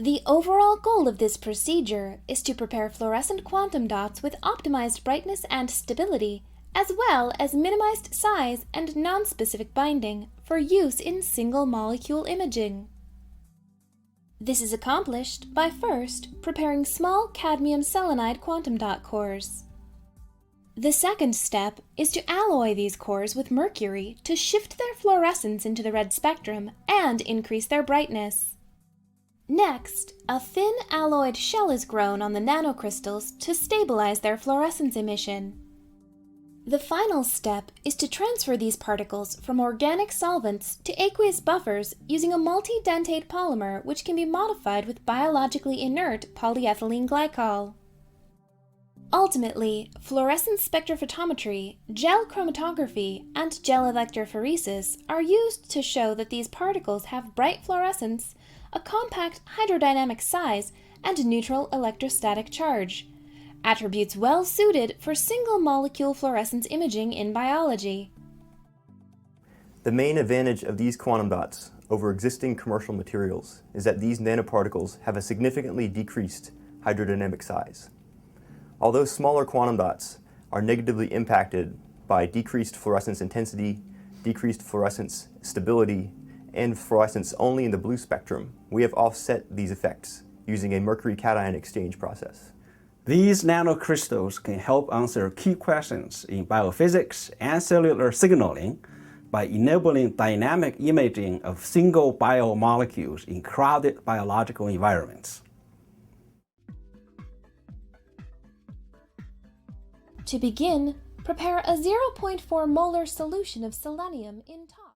The overall goal of this procedure is to prepare fluorescent quantum dots with optimized brightness and stability, as well as minimized size and nonspecific binding for use in single-molecule imaging. This is accomplished by first preparing small cadmium selenide quantum dot cores. The second step is to alloy these cores with mercury to shift their fluorescence into the red spectrum and increase their brightness. Next, a thin alloyed shell is grown on the nanocrystals to stabilize their fluorescence emission. The final step is to transfer these particles from organic solvents to aqueous buffers using a multidentate polymer which can be modified with biologically inert polyethylene glycol. Ultimately, fluorescence spectrophotometry, gel chromatography, and gel electrophoresis are used to show that these particles have bright fluorescence, a compact hydrodynamic size, and neutral electrostatic charge, attributes well suited for single-molecule fluorescence imaging in biology. The main advantage of these quantum dots over existing commercial materials is that these nanoparticles have a significantly decreased hydrodynamic size. Although smaller quantum dots are negatively impacted by decreased fluorescence intensity, decreased fluorescence stability, and fluorescence only in the blue spectrum, we have offset these effects using a mercury cation exchange process. These nanocrystals can help answer key questions in biophysics and cellular signaling by enabling dynamic imaging of single biomolecules in crowded biological environments. To begin, prepare a 0.4 molar solution of selenium in top.